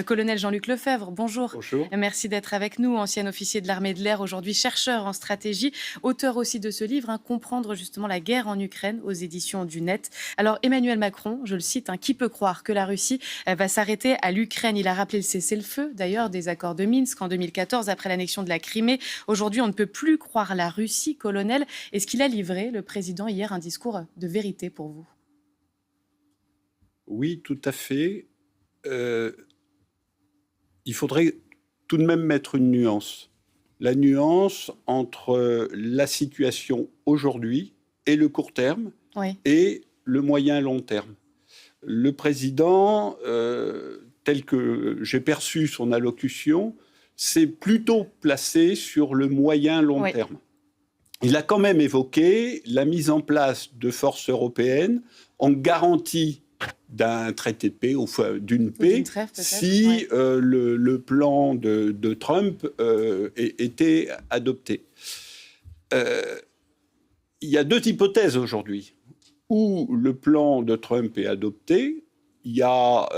Colonel Jean-Luc Lefebvre, bonjour. Bonjour. Merci d'être avec nous, ancien officier de l'armée de l'air, aujourd'hui chercheur en stratégie, auteur aussi de ce livre, Comprendre justement la guerre en Ukraine aux éditions du Net. Alors Emmanuel Macron, je le cite, qui peut croire que la Russie va s'arrêter à l'Ukraine? Il a rappelé le cessez-le-feu, d'ailleurs, des accords de Minsk en 2014 après l'annexion de la Crimée. Aujourd'hui, on ne peut plus croire la Russie, colonel. Est-ce qu'il a livré, le président, hier, un discours de vérité pour vous? Oui, tout à fait. Il faudrait tout de même mettre une nuance. La nuance entre la situation aujourd'hui et le court terme Oui, et le moyen long terme. Le président, tel que j'ai perçu son allocution, s'est plutôt placé sur le moyen long oui. terme. Il a quand même évoqué la mise en place de forces européennes en garantie d'un traité de paix, enfin d'une Ou d'une paix, trêve peut-être. si Ouais. le plan de Trump était adopté. Euh, il y a deux hypothèses aujourd'hui. Où le plan de Trump est adopté, il y a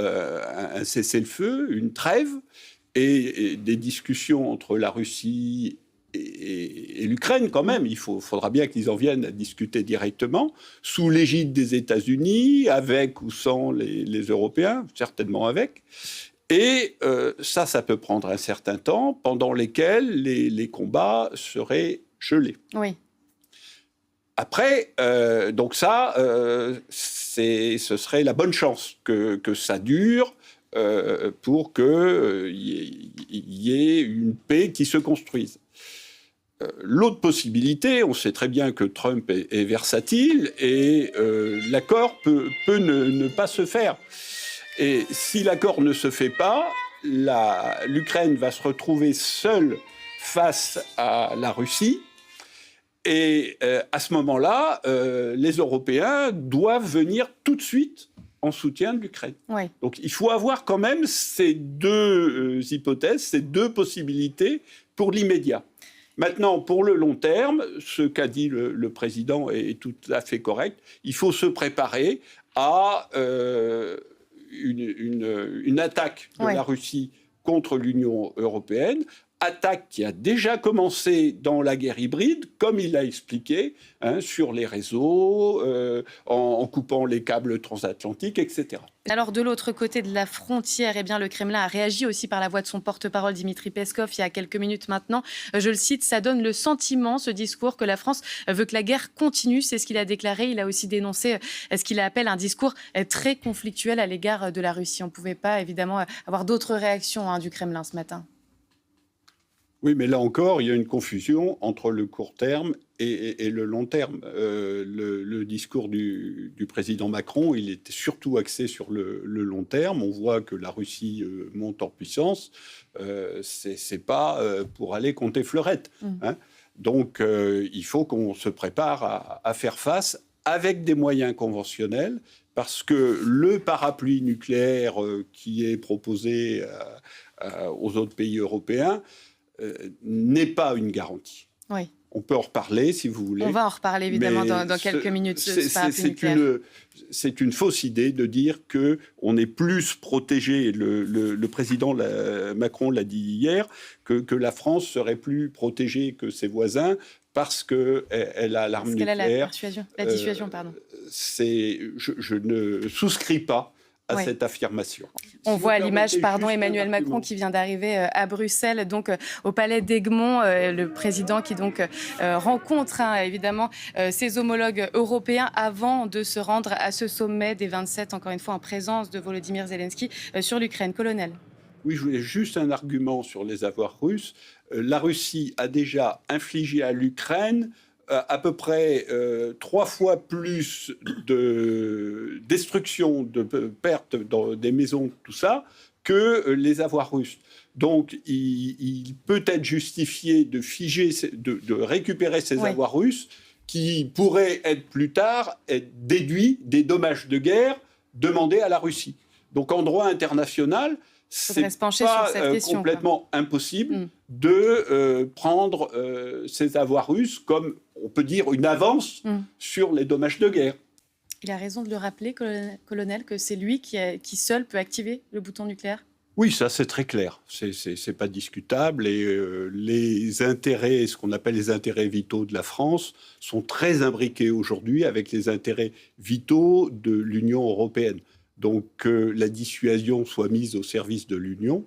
un cessez-le-feu, une trêve, et des discussions entre la Russie et l'Ukraine quand même. Il faudra bien qu'ils en viennent à discuter directement, sous l'égide des États-Unis, avec ou sans les Européens, certainement avec. Et ça peut prendre un certain temps, pendant lesquels les combats seraient gelés. Oui. Après, donc ça, ce serait la bonne chance que ça dure pour qu'il y ait une paix qui se construise. L'autre possibilité, on sait très bien que Trump est versatile et l'accord peut ne pas se faire. Et si l'accord ne se fait pas, l'Ukraine va se retrouver seule face à la Russie. Et à ce moment-là, les Européens doivent venir tout de suite en soutien de l'Ukraine. Oui. Donc il faut avoir quand même ces deux hypothèses, ces deux possibilités pour l'immédiat. Maintenant, pour le long terme, ce qu'a dit le président est tout à fait correct. Il faut se préparer à une attaque de Oui. la Russie contre l'Union européenne, attaque qui a déjà commencé dans la guerre hybride, comme il l'a expliqué, sur les réseaux, en coupant les câbles transatlantiques, etc. Alors, de l'autre côté de la frontière, eh bien, le Kremlin a réagi aussi par la voix de son porte-parole Dimitri Peskov il y a quelques minutes maintenant. Je le cite, ça donne le sentiment, ce discours, que la France veut que la guerre continue. C'est ce qu'il a déclaré. Il a aussi dénoncé ce qu'il appelle un discours très conflictuel à l'égard de la Russie. On ne pouvait pas, évidemment, avoir d'autres réactions du Kremlin ce matin. Oui, mais là encore, il y a une confusion entre le court terme et le long terme. Le discours du président Macron, il était surtout axé sur le long terme. On voit que la Russie monte en puissance. C'est pas pour aller compter fleurette. Hein. Donc, il faut qu'on se prépare à faire face avec des moyens conventionnels, parce que le parapluie nucléaire qui est proposé aux autres pays européens n'est pas une garantie. Oui. On peut en reparler si vous voulez. On va en reparler évidemment dans quelques minutes. C'est une fausse idée de dire qu'on est plus protégé, le président Macron l'a dit hier, que la France serait plus protégée que ses voisins parce qu'elle a l'arme nucléaire. La dissuasion, pardon. Je ne souscris pas à cette affirmation. On voit à l'image, Emmanuel Macron qui vient d'arriver à Bruxelles, donc au palais d'Egmont, le président qui donc rencontre évidemment ses homologues européens avant de se rendre à ce sommet des 27, encore une fois en présence de Volodymyr Zelensky sur l'Ukraine. Colonel. Oui, je voulais juste un argument sur les avoirs russes. La Russie a déjà infligé à l'Ukraine à peu près 3 fois plus de destruction, de pertes dans des maisons, tout ça, que les avoirs russes. Donc, il peut être justifié de figer, de récupérer ces avoirs russes qui pourraient être plus tard être déduits des dommages de guerre demandés à la Russie. Donc, en droit international, c'est pas complètement impossible de prendre ces avoirs russes comme, on peut dire, une avance sur les dommages de guerre. Il a raison de le rappeler, colonel, que c'est lui qui seul peut activer le bouton nucléaire. Oui, ça c'est très clair, c'est pas discutable et les intérêts, ce qu'on appelle les intérêts vitaux de la France, sont très imbriqués aujourd'hui avec les intérêts vitaux de l'Union européenne. Donc que la dissuasion soit mise au service de l'Union.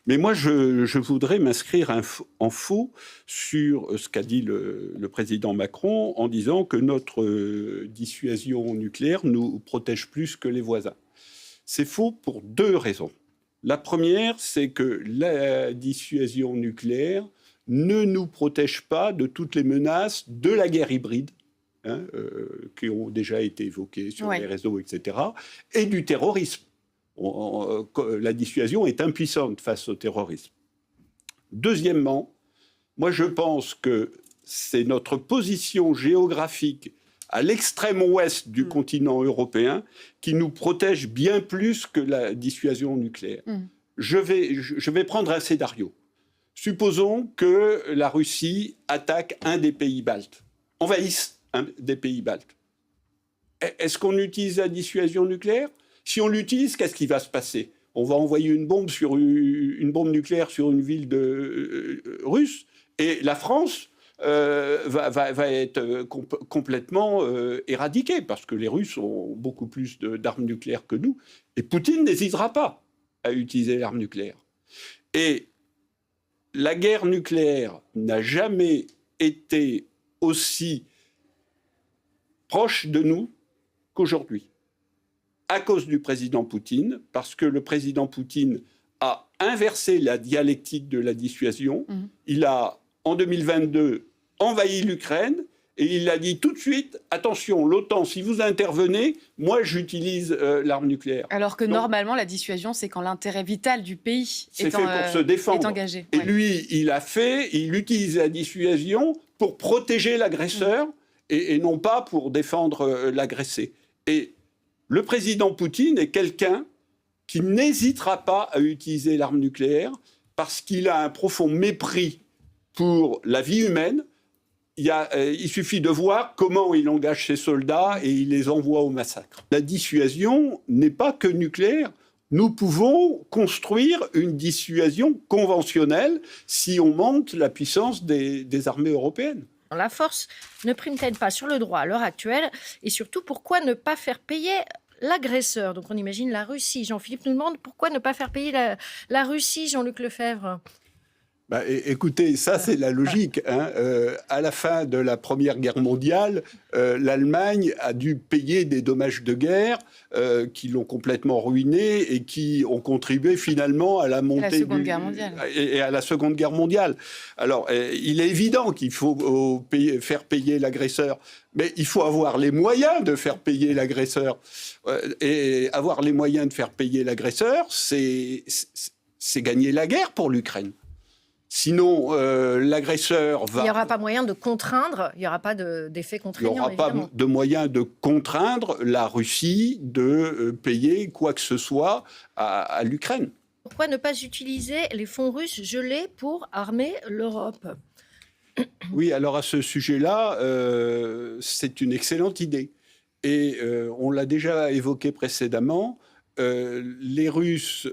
Mais moi, je voudrais m'inscrire en faux sur ce qu'a dit le président Macron en disant que notre dissuasion nucléaire nous protège plus que les voisins. C'est faux pour deux raisons. La première, c'est que la dissuasion nucléaire ne nous protège pas de toutes les menaces de la guerre hybride, qui ont déjà été évoquées sur les réseaux, etc., et du terrorisme. La dissuasion est impuissante face au terrorisme. Deuxièmement, moi je pense que c'est notre position géographique à l'extrême ouest du continent européen qui nous protège bien plus que la dissuasion nucléaire. Je vais prendre un scénario. Supposons que la Russie attaque un des pays baltes, envahisse un des pays baltes. Est-ce qu'on utilise la dissuasion nucléaire ? Si on l'utilise, qu'est-ce qui va se passer ? On va envoyer une bombe nucléaire sur une ville russe, et la France va être complètement éradiquée, parce que les Russes ont beaucoup plus d'armes nucléaires que nous, et Poutine n'hésitera pas à utiliser l'arme nucléaire. Et la guerre nucléaire n'a jamais été aussi proche de nous qu'aujourd'hui, à cause du président Poutine, parce que le président Poutine a inversé la dialectique de la dissuasion. Il a, en 2022, envahi l'Ukraine et il a dit tout de suite, attention, l'OTAN, si vous intervenez, moi j'utilise l'arme nucléaire. Alors que normalement, la dissuasion, c'est quand l'intérêt vital du pays est fait pour se défendre. Est engagé. Et lui, il utilise la dissuasion pour protéger l'agresseur et non pas pour défendre l'agressé. Et le président Poutine est quelqu'un qui n'hésitera pas à utiliser l'arme nucléaire parce qu'il a un profond mépris pour la vie humaine. Il suffit de voir comment il engage ses soldats et il les envoie au massacre. La dissuasion n'est pas que nucléaire. Nous pouvons construire une dissuasion conventionnelle si on monte la puissance des armées européennes. La force ne prime-t-elle pas sur le droit à l'heure actuelle ? Et surtout, pourquoi ne pas faire payer l'agresseur ? Donc on imagine la Russie. Jean-Philippe nous demande pourquoi ne pas faire payer la Russie, Jean-Luc Lefebvre ? Écoutez, ça c'est la logique. À la fin de la Première Guerre mondiale, l'Allemagne a dû payer des dommages de guerre qui l'ont complètement ruinée et qui ont contribué finalement à la montée la Seconde Guerre mondiale. Et à la Seconde Guerre mondiale. Alors, il est évident qu'il faut faire payer l'agresseur, mais il faut avoir les moyens de faire payer l'agresseur. Et avoir les moyens de faire payer l'agresseur, c'est gagner la guerre pour l'Ukraine. Sinon, l'agresseur va... Il n'y aura pas moyen de contraindre, il n'y aura pas d'effet contraignant, il n'y aura pas de moyen de contraindre la Russie de payer quoi que ce soit à l'Ukraine. Pourquoi ne pas utiliser les fonds russes gelés pour armer l'Europe ? Oui, alors à ce sujet-là, c'est une excellente idée. Et on l'a déjà évoqué précédemment, les Russes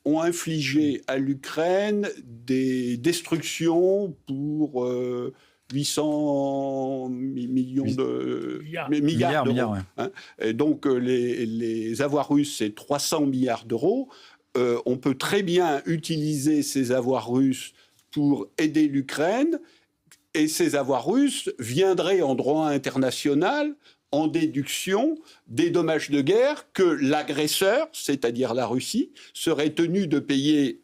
ont infligé à l'Ukraine des destructions pour 800 milliards d'euros. Ouais. Et donc, les avoirs russes, c'est 300 milliards d'euros. On peut très bien utiliser ces avoirs russes pour aider l'Ukraine. Et ces avoirs russes viendraient en droit international en déduction des dommages de guerre que l'agresseur, c'est-à-dire la Russie, serait tenu de payer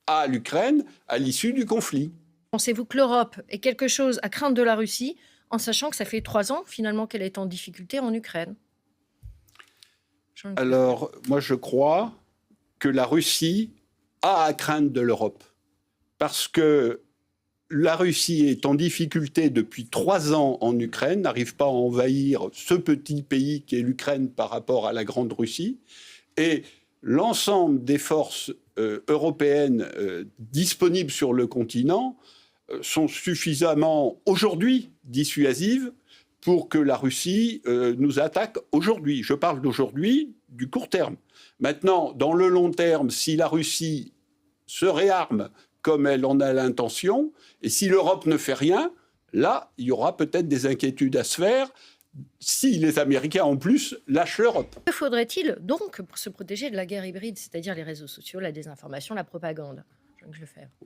à l'Ukraine à l'issue du conflit. Pensez-vous que l'Europe ait quelque chose à craindre de la Russie, en sachant que ça fait 3 ans, finalement, qu'elle est en difficulté en Ukraine ? Alors, moi, je crois que la Russie a à craindre de l'Europe. Parce que la Russie est en difficulté depuis 3 ans en Ukraine, n'arrive pas à envahir ce petit pays qui est l'Ukraine par rapport à la grande Russie. Et l'ensemble des forces européennes disponibles sur le continent sont suffisamment aujourd'hui dissuasives pour que la Russie nous attaque aujourd'hui. Je parle d'aujourd'hui, du court terme. Maintenant, dans le long terme, si la Russie se réarme comme elle en a l'intention, et si l'Europe ne fait rien, là, il y aura peut-être des inquiétudes à se faire si les Américains, en plus, lâchent l'Europe. Que faudrait-il donc pour se protéger de la guerre hybride, c'est-à-dire les réseaux sociaux, la désinformation, la propagande?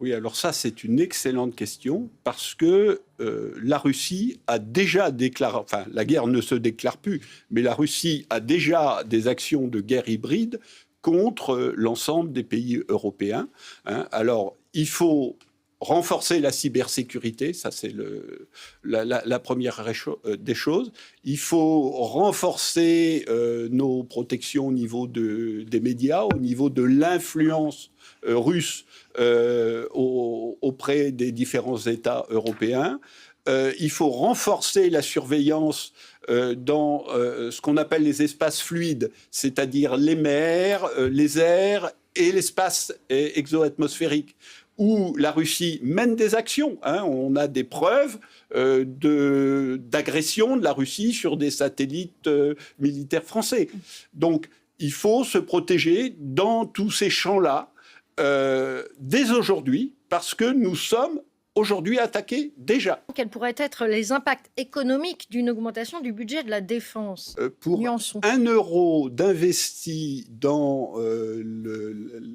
Oui, alors ça, c'est une excellente question parce que la Russie a déjà déclaré, enfin, la guerre ne se déclare plus, mais la Russie a déjà des actions de guerre hybride contre l'ensemble des pays européens. Hein. Alors, il faut renforcer la cybersécurité, ça c'est la première des choses. Il faut renforcer nos protections au niveau des médias, au niveau de l'influence russe auprès des différents États européens. Il faut renforcer la surveillance dans ce qu'on appelle les espaces fluides, c'est-à-dire les mers, les airs et l'espace exoatmosphérique, où la Russie mène des actions. Hein. On a des preuves d'agression de la Russie sur des satellites militaires français. Donc, il faut se protéger dans tous ces champs-là dès aujourd'hui, parce que nous sommes aujourd'hui attaqués déjà. Quels pourraient être les impacts économiques d'une augmentation du budget de la défense? Pour 1 euro d'investi dans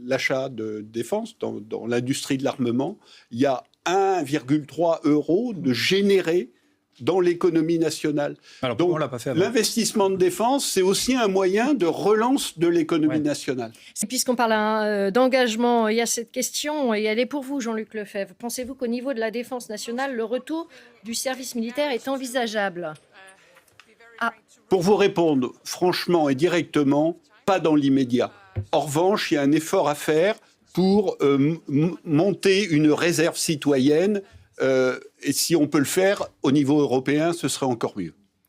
l'achat de défense, dans l'industrie de l'armement, il y a 1,3 € de généré dans l'économie nationale. Alors, donc, on l'a pas fait avant. L'investissement de défense, c'est aussi un moyen de relance de l'économie nationale. Puisqu'on parle d'engagement, il y a cette question, et elle est pour vous, Jean-Luc Lefebvre. Pensez-vous qu'au niveau de la défense nationale, le retour du service militaire est envisageable? Pour vous répondre franchement et directement, pas dans l'immédiat. En revanche, il y a un effort à faire pour monter une réserve citoyenne. Et si on peut le faire au niveau européen, ce serait encore mieux.